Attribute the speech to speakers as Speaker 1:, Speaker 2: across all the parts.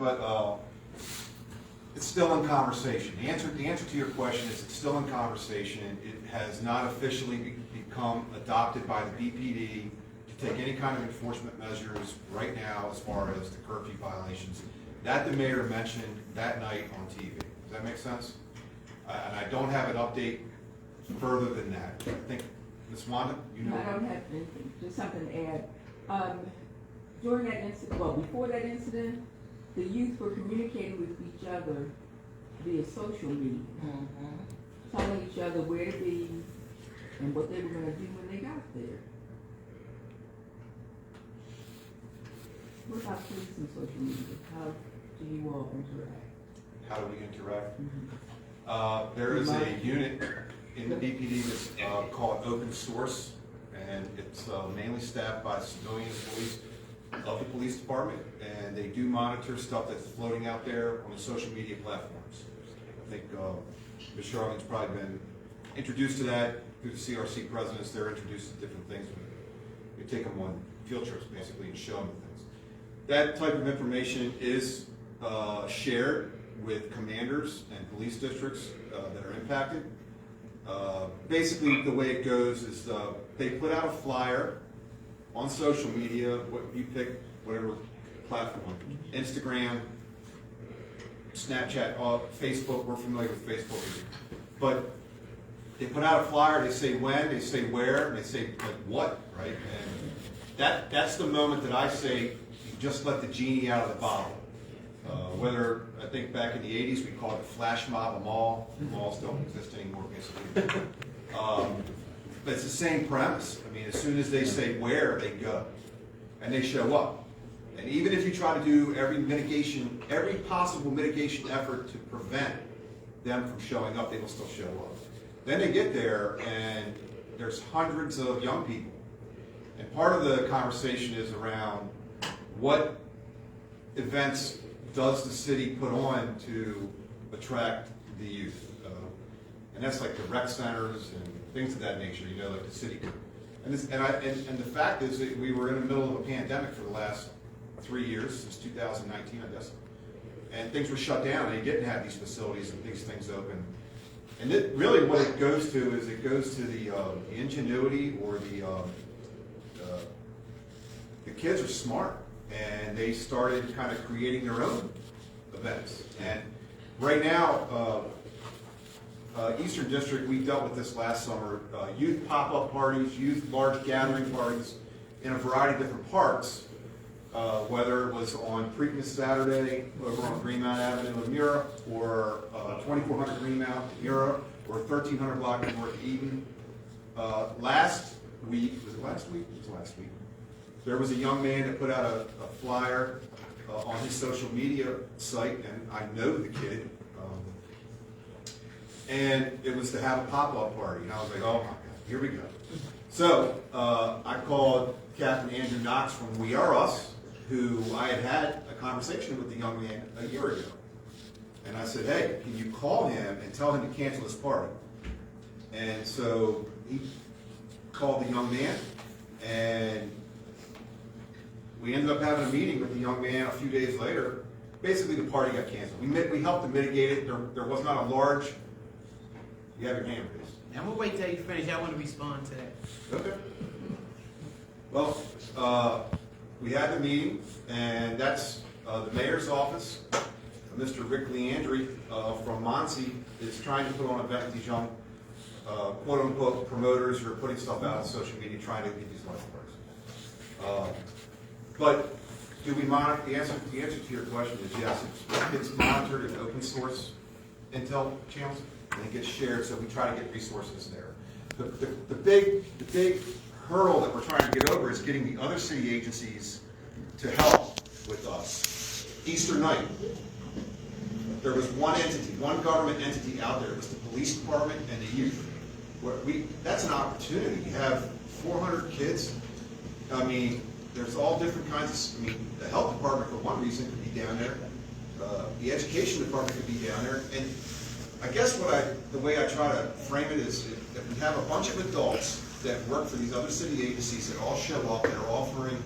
Speaker 1: but it's still in conversation. The answer to your question is it's still in conversation. It has not officially become adopted by the BPD to take any kind of enforcement measures right now as far as the curfew violations that the mayor mentioned that night on TV. Does that make sense? And I don't have an update further than that. I think, Ms. Wanda, you know.
Speaker 2: No, I don't have anything, just something to add. During that incident, well, before that incident, the youth were communicating with each other via social media, telling each other where to be and what they were going to do when they got there. What about police and social media? How do you all interact?
Speaker 1: How do we interact? There is a unit in the BPD that's called Open Source, and it's mainly staffed by civilian employees of the police department, and they do monitor stuff that's floating out there on the social media platforms. I think Ms. Charling's probably been introduced to that through the CRC presidents. They're introduced to different things. We take them on field trips, basically, and show them things. That type of information is shared with commanders and police districts that are impacted. Basically, the way it goes is they put out a flyer on social media. What you pick, whatever platform, Instagram, Snapchat, Facebook. We're familiar with Facebook, but they put out a flyer. They say when, they say where, and they say like what, right? And that's the moment that I say you just let the genie out of the bottle. Whether, I think back in the 80s we called it a flash mob, a mall. Malls don't exist anymore, basically. But it's the same premise. I mean, as soon as they say where, they go. And they show up. And even if you try to do every possible mitigation effort to prevent them from showing up, they will still show up. Then they get there and there's hundreds of young people. And part of the conversation is around what events does the city put on to attract the youth? And that's like the rec centers and things of that nature, you know, like the city. And the fact is that we were in the middle of a pandemic for the last 3 years, since 2019, I guess. And things were shut down, and you didn't have these facilities and these things open. And really what it goes to is it goes to the ingenuity, or the kids are smart. And they started kind of creating their own events. And right now, Eastern District, we dealt with this last summer, youth pop-up parties, youth large gathering parties in a variety of different parks, whether it was on Preakness Saturday over on Greenmount Avenue in Mira, or 2400 Greenmount in Mira, or 1300 block in North Eden. Last week, was it last week? It was last week. There was a young man that put out a flyer on his social media site, and I know the kid, and it was to have a pop-up party, and I was like, oh my God, here we go. So I called Captain Andrew Knox from We Are Us, who I had a conversation with the young man a year ago. And I said, hey, can you call him and tell him to cancel his party? And so he called the young man, and we ended up having a meeting with the young man a few days later. Basically, the party got canceled. We helped to mitigate it. There was not a large. You have your hand raised.
Speaker 3: And we'll wait till you finish. I want to respond to that.
Speaker 1: Okay. Well, we had the meeting, and that's the mayor's office. Mr. Rick Leandri from Muncie is trying to put on an event with these young, quote-unquote, promoters who are putting stuff out on social media, trying to get these large parties. But do we monitor? The answer to your question is yes. It's monitored in open source intel channels, and it gets shared. So we try to get resources there. The big hurdle that we're trying to get over is getting the other city agencies to help with us. Easter night, there was one entity, one government entity out there. It was the police department and the youth. That's an opportunity. You have 400 kids. I mean, there's all different kinds of, the health department for one reason could be down there. The education department could be down there. And I guess the way I try to frame it is that we have a bunch of adults that work for these other city agencies that all show up, that are offering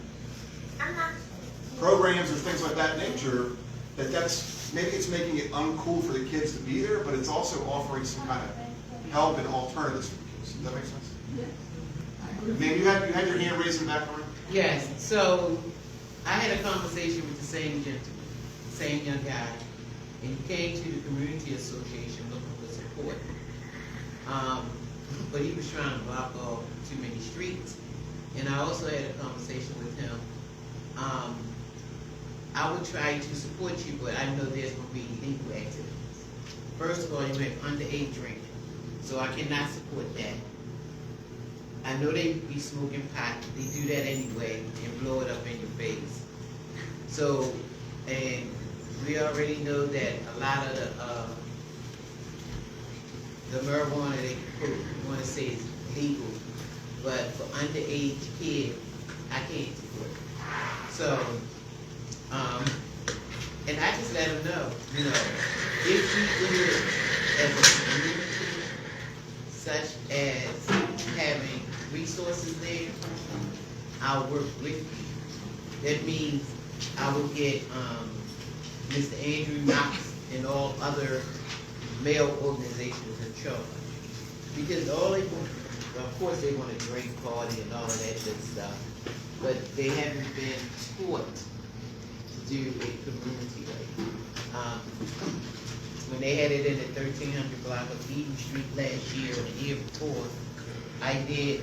Speaker 1: programs or things like that nature. that's, maybe it's making it uncool for the kids to be there, but it's also offering some kind of help and alternatives for the kids. Does that make sense?
Speaker 2: Yes.
Speaker 1: Ma'am, you had your hand raised in the back room?
Speaker 3: Yes, so I had a conversation with the same gentleman, same young guy, and he came to the community association looking for support. But he was trying to block off too many streets. And I also had a conversation with him. I would try to support you, but I know there's going to be illegal activities. First of all, you have underage drinking, so I cannot support that. I know they be smoking pot, they do that anyway, and blow it up in your face. So, and we already know that a lot of the marijuana they want to say is legal, but for underage kids, I can't support it. So, and I just let them know, you know, if you do it as a community, such as having resources there, I'll work with you. That means I will get Mr. Andrew Knox and all other male organizations in charge. Because all they want, well, of course they want to drink, party, and all of that good stuff, but they haven't been taught to do a community way. When they had it in the 1300 block of Eden Street last year and the year before, I did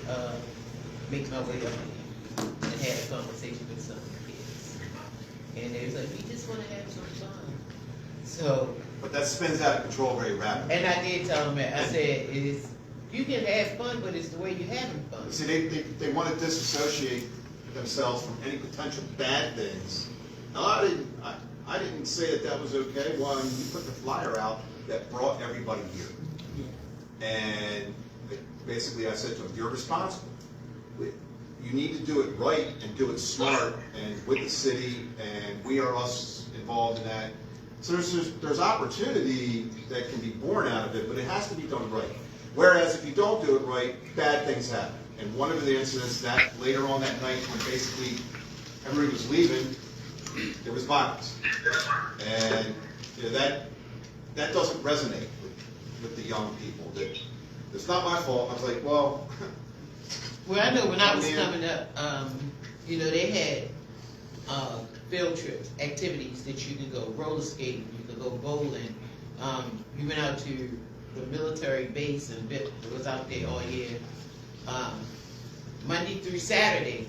Speaker 3: make my way up there and had a conversation with some of the kids. And they was like, we just want to have some fun. So.
Speaker 1: But that spins out of control very rapidly.
Speaker 3: And I did tell them that. I said, you can have fun, but it's the way you're having fun.
Speaker 1: See, they want to disassociate themselves from any potential bad things. Now, I didn't say that was okay. One, you put the flyer out that brought everybody here. And basically I said to them, you're responsible. You need to do it right and do it smart and with the city, and we are us involved in that. So there's opportunity that can be born out of it, but it has to be done right. Whereas if you don't do it right, bad things happen. And one of the incidents that later on that night when basically everybody was leaving, there was violence. And you know, that doesn't resonate with the young people. It's not my fault. I was like, well.
Speaker 3: Well, I know when I was coming up, you know, they had field trips, activities that you can go roller skating, you can go bowling. You went out to the military base and was out there all year. Monday through Saturday,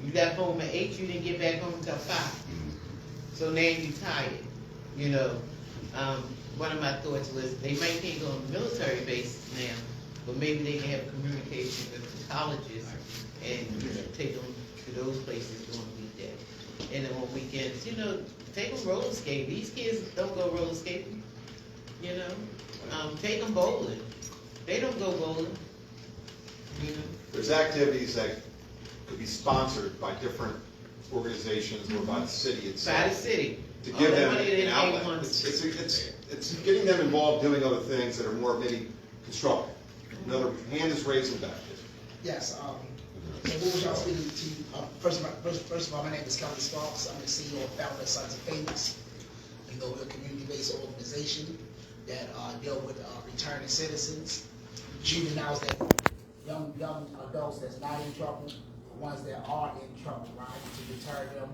Speaker 3: you left home at 8, you didn't get back home until 5. So now you're tired, you know. One of my thoughts was they might can't go on the military base now, but maybe they can have communication with the colleges and you know, take them to those places during the weekday. And then on weekends, you know, take them roller skating. These kids don't go roller skating, you know. Take them bowling. They don't go bowling, you know.
Speaker 1: There's activities that could be sponsored by different organizations or by the city itself.
Speaker 3: By the city.
Speaker 1: To give them an outlet. It's getting them involved doing other things that are more maybe constructive. Another hand is raised in the back.
Speaker 4: Yes, so who was y'all speaking to? First of all, my name is Kelly Sparks. I'm the CEO and founder of Sons of Phoenix. You know, we're a community-based organization that deal with returning citizens, juveniles, that young adults that's not in trouble, the ones that are in trouble, right, to deter them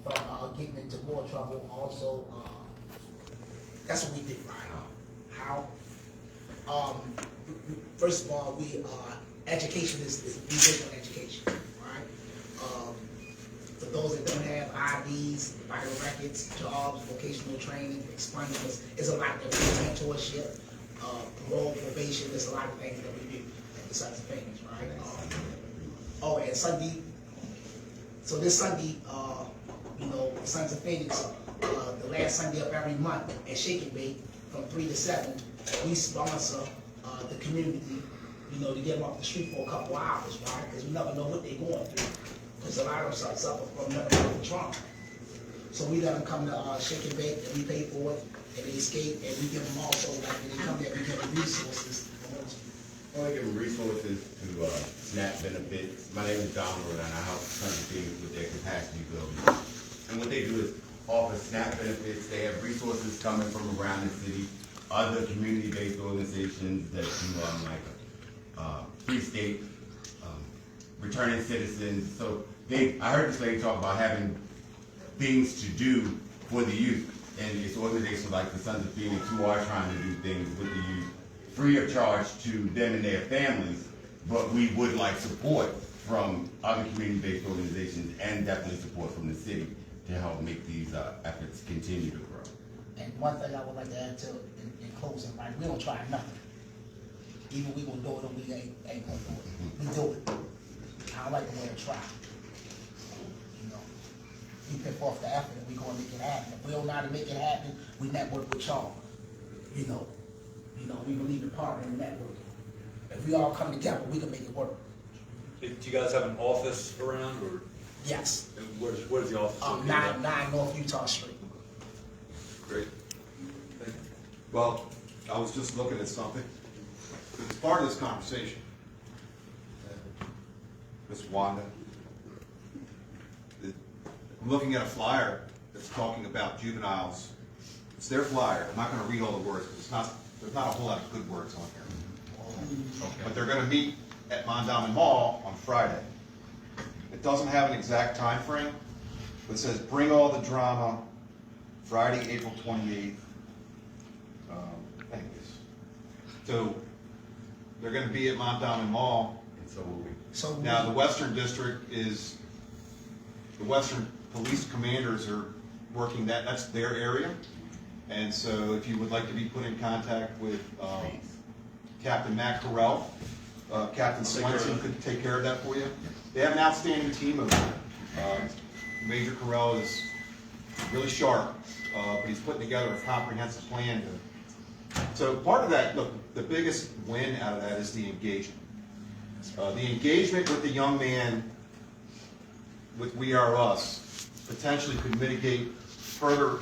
Speaker 4: from getting into more trouble. Also, that's what we did, right? How? First of all, education is we big on education, right? For those that don't have IDs, vital records, jobs, vocational training, expungement, it's a lot that we do. Mentorship, parole, probation, there's a lot of things that we do at the Sons of Phoenix, right? And Sunday, so this Sunday, you know, Sons of Phoenix, the last Sunday of every month at Shake and Bake from 3 to 7, we sponsor the community, you know, to get them off the street for a couple hours, right? Because we never know what they're going through. Because a lot of them suffer from mental health trauma. So we let them come to Shake and Bake, and we pay for it, and they escape, and we give them also, like when they come there, we give them resources.
Speaker 5: I want to give them resources to SNAP benefits. My name is Donald, and I help Sons of Phoenix with their capacity building. And what they do is offer SNAP benefits. They have resources coming from around the city, other community-based organizations that do free state, returning citizens. So I heard this lady talk about having things to do for the youth. And it's organizations like the Sons of Phoenix who are trying to do things with the youth, free of charge to them and their families, but we would like support from other community-based organizations and definitely support from the city to help make these efforts continue to grow.
Speaker 4: And one thing I would like to add to in closing, right, we don't try nothing. Either we gonna do it or we ain't gonna do it. We do it. I don't like the word try. You know, we put forth the effort and we gonna make it happen. If we don't know how to make it happen, we network with y'all. You know, we believe in partnering and networking. If we all come together, we can make it work.
Speaker 6: Do you guys have an office around, or
Speaker 4: Yes.
Speaker 6: where's the office? located at?
Speaker 4: 9 North Utah Street.
Speaker 1: Great. Thank you. Well, I was just looking at something. It's part of this conversation. Ms. Wanda, I'm looking at a flyer that's talking about juveniles. It's their flyer. I'm not going to read all the words because there's not a whole lot of good words on here. But they're going to meet at Mondawmin Mall on Friday. It doesn't have an exact time frame, but it says bring all the drama, Friday, April 28th. Anyways, so they're going to be at Mondawmin Mall.
Speaker 5: And so will we.
Speaker 4: So
Speaker 1: Now, the Western District is, the Western Police Commanders are working that's their area. And so if you would like to be put in contact with Captain Matt Carell, Captain Swenson could take care of that for you. They have an outstanding team over there. Major Carell is really sharp, but he's putting together a comprehensive plan. So part of that, look, the biggest win out of that is the engagement. The engagement with the young man with We Are Us potentially could mitigate further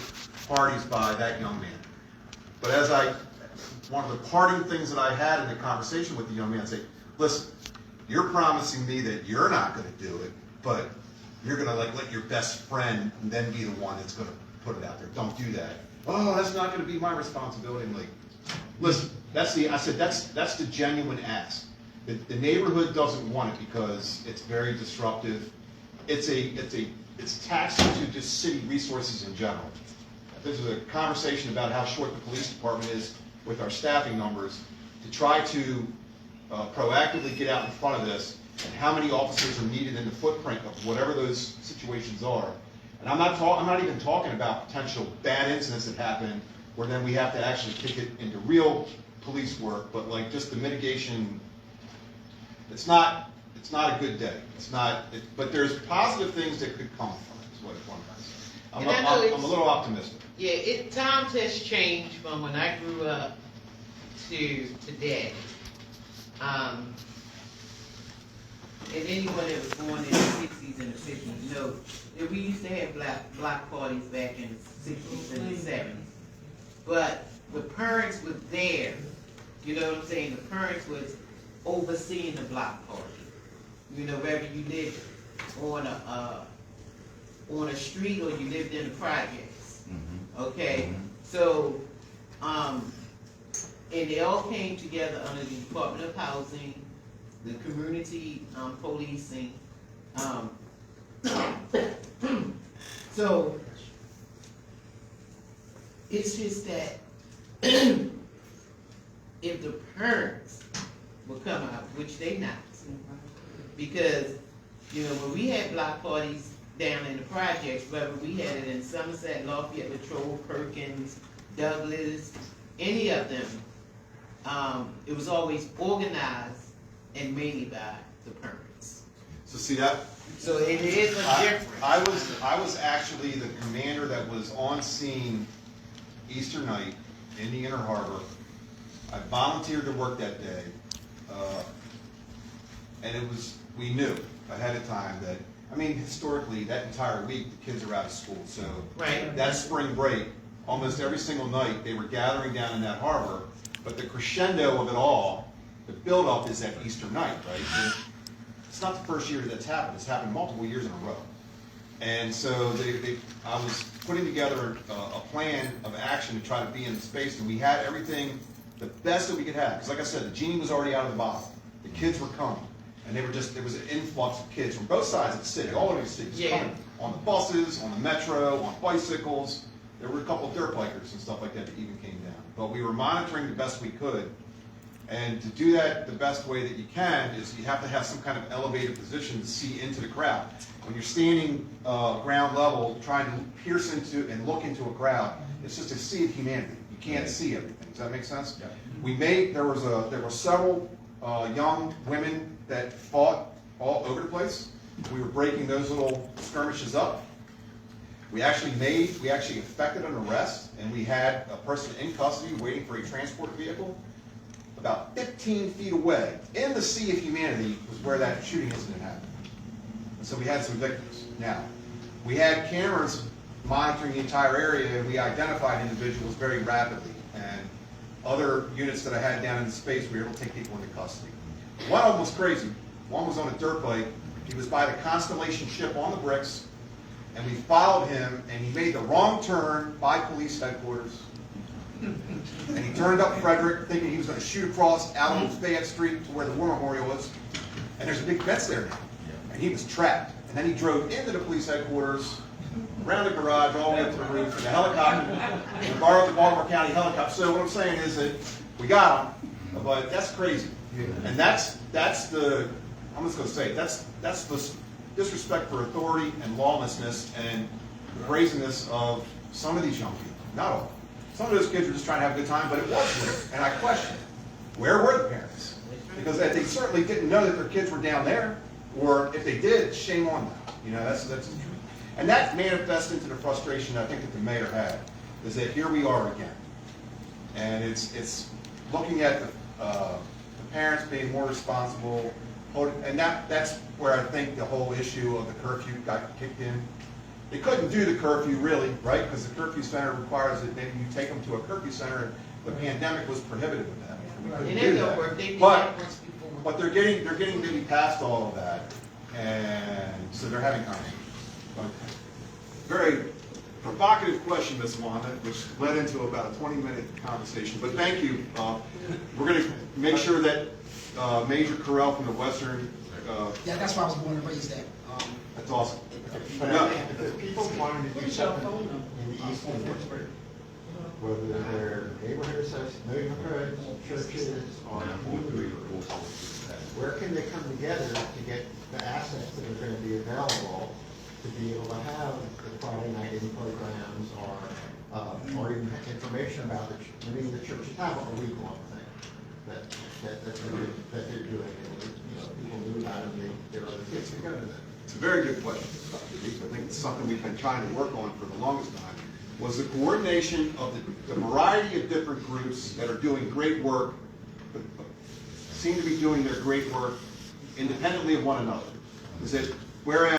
Speaker 1: parties by that young man. But one of the parting things that I had in the conversation with the young man, say, listen, you're promising me that you're not going to do it, but you're going to let your best friend then be the one that's going to put it out there. Don't do that. Oh, that's not going to be my responsibility. I'm like, listen, that's the genuine ask. The neighborhood doesn't want it because it's very disruptive. It's taxing to just city resources in general. There's a conversation about how short the police department is with our staffing numbers to try to proactively get out in front of this and how many officers are needed in the footprint of whatever those situations are. And I'm not even talking about potential bad incidents that happen where then we have to actually kick it into real police work, but like just the mitigation. It's not a good day. But there's positive things that could come from it, is what I'm trying to say. I'm a little optimistic.
Speaker 3: Yeah, times has changed from when I grew up to today. And anyone that was born in the 60s and the 50s know that we used to have block parties back in the 60s and the 70s. But the parents were there. You know what I'm saying? The parents was overseeing the block party. You know, whether you lived on a street or you lived in the projects.
Speaker 5: Mm-hmm.
Speaker 3: Okay? So, and they all came together under the Department of Housing, the community policing. So, it's just that if the parents will come out, which they not, because, you know, when we had block parties down in the projects, whether we had it in Somerset, Lafayette, Latrobe, Perkins, Douglas, any of them, it was always organized and mainly by the parents.
Speaker 1: So see that?
Speaker 3: So it is a difference.
Speaker 1: I was actually the commander that was on scene Easter night in the Inner Harbor. I volunteered to work that day, and we knew ahead of time that, I mean, historically, that entire week, the kids are out of school, so
Speaker 3: Right.
Speaker 1: that spring break, almost every single night, they were gathering down in that harbor, but the crescendo of it all, the build-up is that Easter night, right? It's not the first year that's happened. It's happened multiple years in a row. And so I was putting together a plan of action to try to be in the space, and we had everything the best that we could have. Because like I said, the genie was already out of the bottle. The kids were coming, and there was an influx of kids from both sides of the city, all over the city, just
Speaker 3: Yeah.
Speaker 1: coming on the buses, on the metro, on bicycles. There were a couple of dirt bikers and stuff like that even came down. But we were monitoring the best we could. And to do that the best way that you can is you have to have some kind of elevated position to see into the crowd. When you're standing ground level, trying to pierce into and look into a crowd, it's just a sea of humanity. You can't see everything. Does that make sense? Yeah. There were several young women that fought all over the place. We were breaking those little skirmishes up. We actually effected an arrest, and we had a person in custody waiting for a transport vehicle. About 15 feet away, in the sea of humanity, was where that shooting incident happened. And so we had some victims. Now, we had cameras monitoring the entire area, and we identified individuals very rapidly. And other units that I had down in the space, we were able to take people into custody. One of them was crazy. One was on a dirt bike. He was by the Constellation ship on the bricks, and we followed him, and he made the wrong turn by police headquarters. And he turned up Frederick thinking he was going to shoot across out of Fayette Street to where the War Memorial is. And there's a big fence there now. And he was trapped. And then he drove into the police headquarters, around the garage, all the way up to the roof, in a helicopter, and borrowed the Baltimore County helicopter. So what I'm saying is that we got him, but that's crazy. And that's the, I'm just going to say, that's the disrespect for authority and lawlessness and the brazenness of some of these young people. Not all. Some of those kids were just trying to have a good time, but it wasn't. And I questioned, where were the parents? Because they certainly didn't know that their kids were down there, or if they did, shame on them. You know, that's the truth. And that manifests into the frustration I think that the mayor had, is that here we are again. And it's looking at the parents being more responsible, and that's where I think the whole issue of the curfew got kicked in. They couldn't do the curfew really, right? Because the curfew center requires that maybe you take them to a curfew center, and the pandemic was prohibitive of that. We couldn't
Speaker 3: And
Speaker 1: do
Speaker 3: that don't
Speaker 1: that.
Speaker 3: work. They did that once before.
Speaker 1: But they're getting maybe past all of that, and so they're having conversations. Okay. Very provocative question, Ms. Wanda, which led into about a 20-minute conversation. But thank you. We're going to make sure that Major Carell from the Western.
Speaker 4: Yeah, that's why I was born and raised there.
Speaker 1: That's awesome.
Speaker 7: But
Speaker 1: No.
Speaker 7: if people wanted to do something in the Eastern District, whether they're neighborhoods, churches, or where can they come together to get the assets that are going to be available to be able to have the Friday night in programs or even information about the churches have a week-long thing that they're doing, and people knew about it, and there are other kids to go to that.
Speaker 1: It's a very good question, Dr. Dees. I think it's something we've been trying to work on for the longest time, was the coordination of the variety of different groups that are doing great work, but seem to be doing their great work independently of one another. Is that whereas